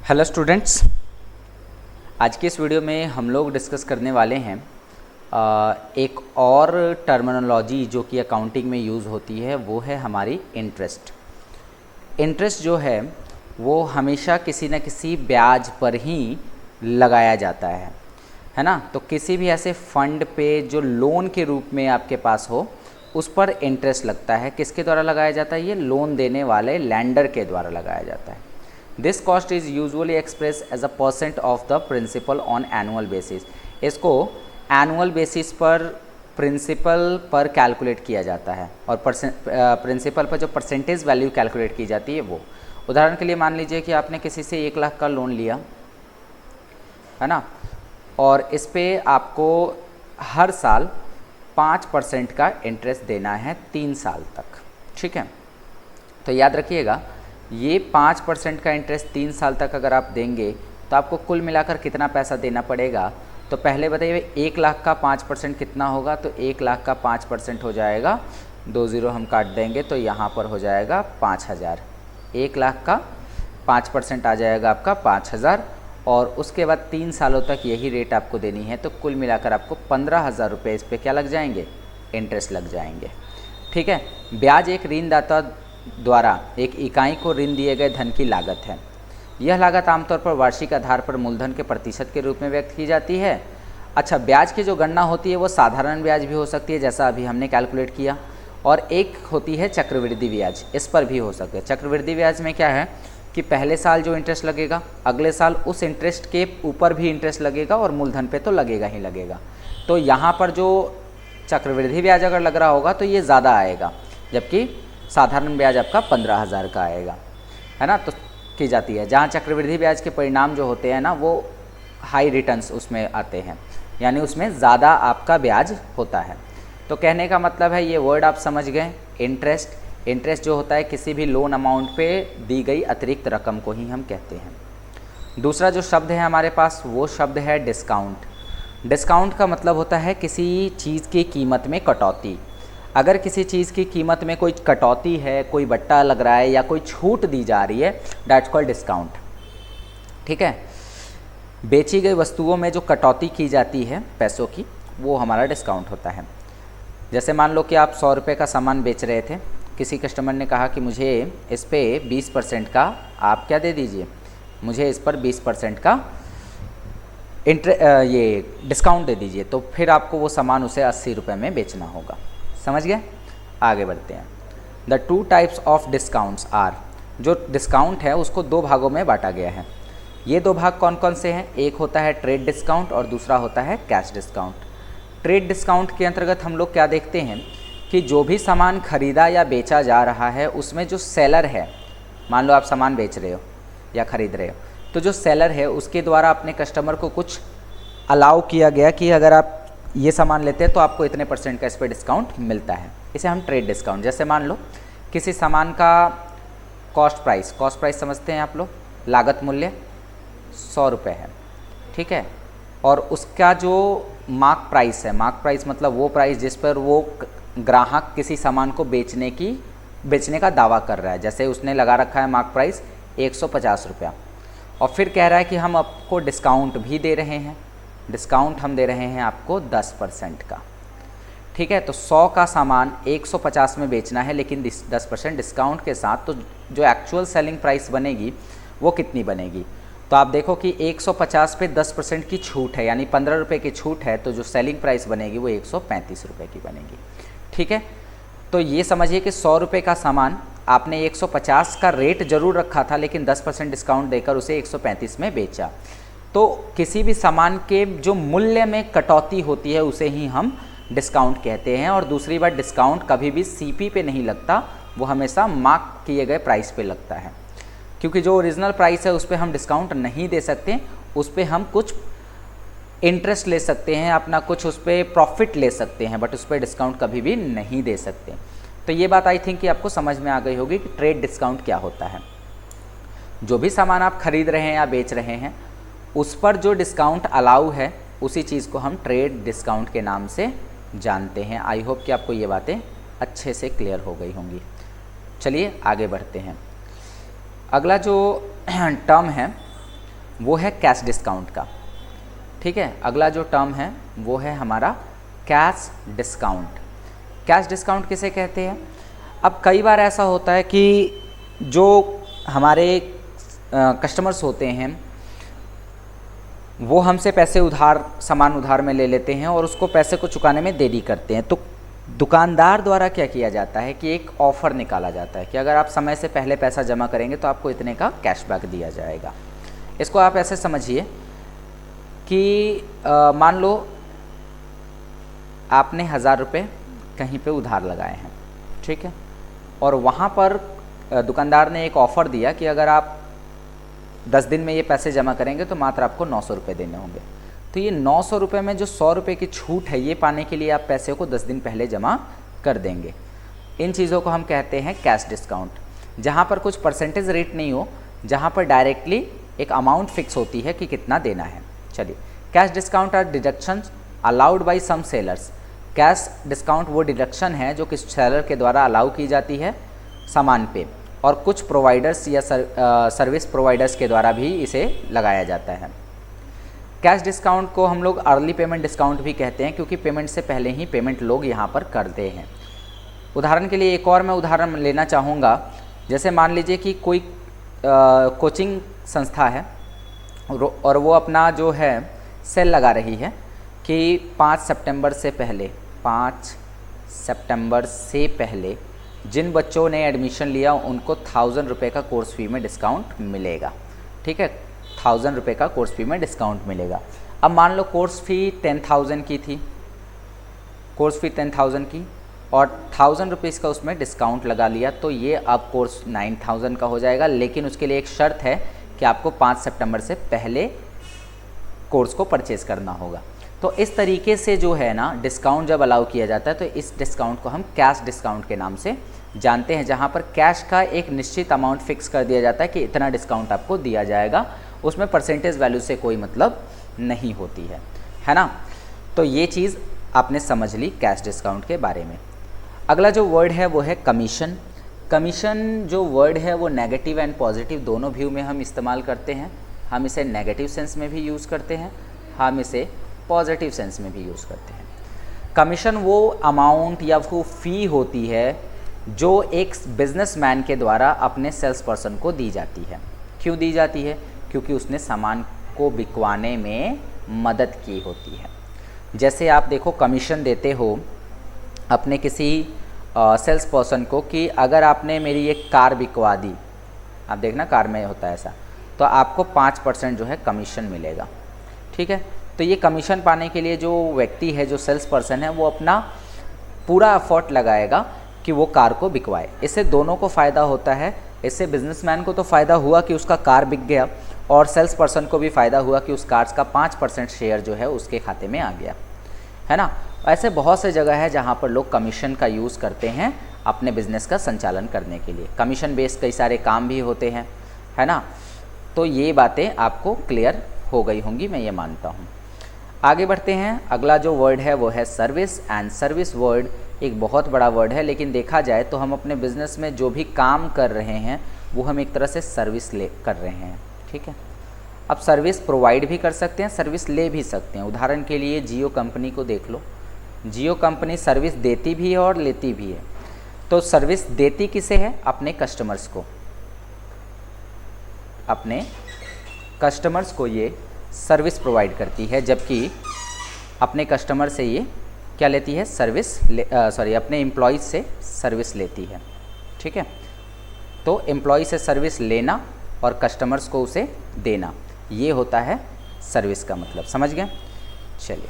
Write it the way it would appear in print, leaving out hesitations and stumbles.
Hello students, आज के इस वीडियो में हम लोग डिस्कस करने वाले हैं एक और टर्मिनोलॉजी जो कि अकाउंटिंग में यूज़ होती है, वो है हमारी इंटरेस्ट। इंटरेस्ट जो है वो हमेशा किसी न किसी ब्याज पर ही लगाया जाता है ना। तो किसी भी ऐसे फंड पे जो लोन के रूप में आपके पास हो उस पर इंटरेस्ट लगता है। किसके द्वारा लगाया जाता है? ये लोन देने वाले लैंडर के द्वारा लगाया जाता है। This cost is usually express as a percent of the principal on annual basis. इसको एनुअल बेसिस पर प्रिंसिपल पर कैलकुलेट किया जाता है और प्रिंसिपल पर जो परसेंटेज वैल्यू कैलकुलेट की जाती है वो। उदाहरण के लिए मान लीजिए कि आपने किसी से 1 लाख का लोन लिया है ना, और इस पे आपको हर साल 5% का इंटरेस्ट देना है 3 साल तक। ठीक है, तो याद रखिएगा ये 5% का इंटरेस्ट 3 साल तक अगर आप देंगे तो आपको कुल मिलाकर कितना पैसा देना पड़ेगा? तो पहले बताइए 1 लाख का 5% कितना होगा? तो 1 लाख का 5% हो जाएगा, 2 ज़ीरो हम काट देंगे तो यहाँ पर हो जाएगा 5000। 1 लाख का 5% आ जाएगा आपका 5000, और उसके बाद 3 सालों तक यही रेट आपको देनी है। तो कुल मिलाकर आपको 15,000 रुपये इस पर क्या लग जाएंगे? इंटरेस्ट लग जाएंगे। ठीक है, ब्याज एक ऋणदाता द्वारा एक इकाई को ऋण दिए गए धन की लागत है। यह लागत आमतौर पर वार्षिक आधार पर मूलधन के प्रतिशत के रूप में व्यक्त की जाती है। अच्छा, ब्याज की जो गणना होती है वो साधारण ब्याज भी हो सकती है जैसा अभी हमने कैलकुलेट किया, और एक होती है चक्रवृद्धि ब्याज, इस पर भी हो सकता है। चक्रवृद्धि ब्याज में क्या है कि पहले साल जो इंटरेस्ट लगेगा अगले साल उस इंटरेस्ट के ऊपर भी इंटरेस्ट लगेगा और मूलधन पे तो लगेगा ही लगेगा। तो यहाँ पर जो चक्रवृद्धि ब्याज अगर लग रहा होगा तो ये ज़्यादा आएगा, जबकि साधारण ब्याज आपका 15,000 का आएगा, है ना। तो की जाती है जहाँ चक्रवृद्धि ब्याज के परिणाम जो होते हैं ना वो हाई रिटर्न्स उसमें आते हैं, यानी उसमें ज़्यादा आपका ब्याज होता है। तो कहने का मतलब है, ये वर्ड आप समझ गए, इंटरेस्ट। इंटरेस्ट जो होता है किसी भी लोन अमाउंट पे दी गई अतिरिक्त रकम को ही हम कहते हैं। दूसरा जो शब्द है हमारे पास वो शब्द है डिस्काउंट। डिस्काउंट का मतलब होता है किसी चीज़ की कीमत में कटौती। अगर किसी चीज़ की कीमत में कोई कटौती है, कोई बट्टा लग रहा है या कोई छूट दी जा रही है, दैट्स कॉल्ड डिस्काउंट। ठीक है, बेची गई वस्तुओं में जो कटौती की जाती है पैसों की, वो हमारा डिस्काउंट होता है। जैसे मान लो कि आप 100 रुपये का सामान बेच रहे थे, किसी कस्टमर ने कहा कि मुझे इस पर 20% का आप क्या दे दीजिए, मुझे इस पर 20% का ये डिस्काउंट दे दीजिए, तो फिर आपको वो सामान उसे 80 रुपये में बेचना होगा। समझ गए? आगे बढ़ते हैं। The 2 types of discounts are, जो डिस्काउंट है उसको 2 भागों में बांटा गया है। ये 2 भाग कौन कौन से हैं? एक होता है ट्रेड डिस्काउंट और दूसरा होता है कैश डिस्काउंट। ट्रेड डिस्काउंट के अंतर्गत हम लोग क्या देखते हैं कि जो भी सामान खरीदा या बेचा जा रहा है उसमें जो सेलर है, मान लो आप सामान बेच रहे हो या खरीद रहे हो, तो जो सेलर है उसके द्वारा अपने कस्टमर को कुछ अलाउ किया गया कि अगर आप ये सामान लेते हैं तो आपको इतने % का इस पर डिस्काउंट मिलता है। इसे हम ट्रेड डिस्काउंट। जैसे मान लो किसी सामान का कॉस्ट प्राइस समझते हैं आप लोग, लागत मूल्य 100 रुपये है, ठीक है, और उसका जो मार्क प्राइस है, मार्क प्राइस मतलब वो प्राइस जिस पर वो ग्राहक किसी सामान को बेचने का दावा कर रहा है। जैसे उसने लगा रखा है मार्क प्राइस 150 रुपया, और फिर कह रहा है कि हम आपको डिस्काउंट भी दे रहे हैं, डिस्काउंट हम दे रहे हैं आपको 10% का। ठीक है, तो 100 का सामान 150 में बेचना है लेकिन 10% डिस्काउंट के साथ, तो जो एक्चुअल सेलिंग प्राइस बनेगी वो कितनी बनेगी? तो आप देखो कि 150 पे 10% की छूट है, यानी 15 रुपये की छूट है, तो जो सेलिंग प्राइस बनेगी वो 135 रुपये की बनेगी। ठीक है, तो ये समझिए कि 100 रुपये का सामान आपने 150 का रेट जरूर रखा था लेकिन 10% डिस्काउंट देकर उसे 135 में बेचा। तो किसी भी सामान के जो मूल्य में कटौती होती है उसे ही हम डिस्काउंट कहते हैं। और दूसरी बात, डिस्काउंट कभी भी सीपी पे नहीं लगता, वो हमेशा मार्क किए गए प्राइस पे लगता है, क्योंकि जो ओरिजिनल प्राइस है उस पर हम डिस्काउंट नहीं दे सकते, उस पर हम कुछ इंटरेस्ट ले सकते हैं, अपना कुछ उस पर प्रॉफिट ले सकते हैं, बट उस पर डिस्काउंट कभी भी नहीं दे सकते। तो ये बात आई थिंक कि आपको समझ में आ गई होगी कि ट्रेड डिस्काउंट क्या होता है। जो भी सामान आप खरीद रहे हैं या बेच रहे हैं उस पर जो डिस्काउंट अलाउ है उसी चीज़ को हम ट्रेड डिस्काउंट के नाम से जानते हैं। आई होप कि आपको ये बातें अच्छे से क्लियर हो गई होंगी। चलिए आगे बढ़ते हैं। अगला जो टर्म है वो है कैश डिस्काउंट का। ठीक है, अगला जो टर्म है वो है हमारा कैश डिस्काउंट। कैश डिस्काउंट किसे कहते हैं? अब कई बार ऐसा होता है कि जो हमारे कस्टमर्स होते हैं वो हमसे पैसे उधार, सामान उधार में ले लेते हैं और उसको पैसे को चुकाने में देरी करते हैं। तो दुकानदार द्वारा क्या किया जाता है कि एक ऑफ़र निकाला जाता है कि अगर आप समय से पहले पैसा जमा करेंगे तो आपको इतने का कैशबैक दिया जाएगा। इसको आप ऐसे समझिए कि मान लो आपने 1000 रुपये कहीं पे उधार लगाए हैं, ठीक है, और वहाँ पर दुकानदार ने एक ऑफ़र दिया कि अगर आप 10 दिन में ये पैसे जमा करेंगे तो मात्र आपको 900 रुपये देने होंगे। तो ये 900 रुपये में जो 100 रुपये की छूट है, ये पाने के लिए आप पैसे को 10 दिन पहले जमा कर देंगे। इन चीज़ों को हम कहते हैं कैश डिस्काउंट, जहाँ पर कुछ परसेंटेज रेट नहीं हो, जहाँ पर डायरेक्टली एक अमाउंट फिक्स होती है कि कितना देना है। चलिए, cash discount are deductions allowed by some sellers. Cash discount वो डिडक्शन है जो किसी सेलर के द्वारा अलाउ की जाती है सामान पे, और कुछ प्रोवाइडर्स या सर्विस प्रोवाइडर्स के द्वारा भी इसे लगाया जाता है। कैश डिस्काउंट को हम लोग अर्ली पेमेंट डिस्काउंट भी कहते हैं, क्योंकि पेमेंट से पहले ही पेमेंट लोग यहाँ पर करते हैं। उदाहरण के लिए एक और मैं उदाहरण लेना चाहूँगा। जैसे मान लीजिए कि कोई कोचिंग संस्था है और वो अपना जो है सेल लगा रही है कि 5 सितंबर से पहले जिन बच्चों ने एडमिशन लिया उनको 1000 रुपये का कोर्स फी में डिस्काउंट मिलेगा। ठीक है, 1000 रुपये का कोर्स फी में डिस्काउंट मिलेगा। अब मान लो कोर्स फ़ी 10,000 की थी, कोर्स फ़ी 10,000 की, और 1000 रुपीज़ का उसमें डिस्काउंट लगा लिया, तो ये अब कोर्स 9000 का हो जाएगा। लेकिन उसके लिए एक शर्त है कि आपको 5 सितंबर से पहले कोर्स को परचेज़ करना होगा। तो इस तरीके से जो है ना, डिस्काउंट जब अलाउ किया जाता है तो इस डिस्काउंट को हम कैश डिस्काउंट के नाम से जानते हैं, जहाँ पर कैश का एक निश्चित अमाउंट फिक्स कर दिया जाता है कि इतना डिस्काउंट आपको दिया जाएगा। उसमें परसेंटेज वैल्यू से कोई मतलब नहीं होती है ना। तो ये चीज़ आपने समझ ली कैश डिस्काउंट के बारे में। अगला जो वर्ड है वो है कमीशन। कमीशन जो वर्ड है वो नेगेटिव एंड पॉजिटिव दोनों व्यू में हम इस्तेमाल करते हैं। हम इसे नेगेटिव सेंस में भी यूज़ करते हैं, हम इसे पॉजिटिव सेंस में भी यूज़ करते हैं। कमीशन वो अमाउंट या वो फ़ी होती है जो एक बिजनेसमैन के द्वारा अपने सेल्स पर्सन को दी जाती है। क्यों दी जाती है? क्योंकि उसने सामान को बिकवाने में मदद की होती है। जैसे आप देखो, कमीशन देते हो अपने किसी सेल्स पर्सन को कि अगर आपने मेरी एक कार बिकवा दी, आप देखना कार में होता है ऐसा, तो आपको 5% जो है कमीशन मिलेगा। ठीक है, तो ये कमीशन पाने के लिए जो व्यक्ति है, जो सेल्स पर्सन है, वो अपना पूरा एफर्ट लगाएगा कि वो कार को बिकवाए। इससे दोनों को फ़ायदा होता है। इससे बिजनेसमैन को तो फ़ायदा हुआ कि उसका कार बिक गया, और सेल्स पर्सन को भी फ़ायदा हुआ कि उस कार्स का 5% शेयर जो है उसके खाते में आ गया, है ना। ऐसे बहुत से जगह है जहाँ पर लोग कमीशन का यूज़ करते हैं अपने बिज़नेस का संचालन करने के लिए। कमीशन बेस्ड कई सारे काम भी होते हैं, है ना। तो ये बातें आपको क्लियर हो गई होंगी, मैं ये मानता हूँ। आगे बढ़ते हैं। अगला जो वर्ड है वो है सर्विस। एंड सर्विस वर्ड एक बहुत बड़ा वर्ड है, लेकिन देखा जाए तो हम अपने बिज़नेस में जो भी काम कर रहे हैं वो हम एक तरह से सर्विस ले कर रहे हैं। ठीक है, अब सर्विस प्रोवाइड भी कर सकते हैं, सर्विस ले भी सकते हैं। उदाहरण के लिए जियो कंपनी को देख लो, जियो कंपनी सर्विस देती भी है और लेती भी है। तो सर्विस देती किसे है? अपने कस्टमर्स को, अपने कस्टमर्स को ये सर्विस प्रोवाइड करती है, जबकि अपने कस्टमर से ये क्या लेती है? सर्विस अपने एम्प्लॉयज़ से सर्विस लेती है। ठीक है, तो एम्प्लॉय से सर्विस लेना और कस्टमर्स को उसे देना, ये होता है सर्विस का मतलब। समझ गए? चलिए।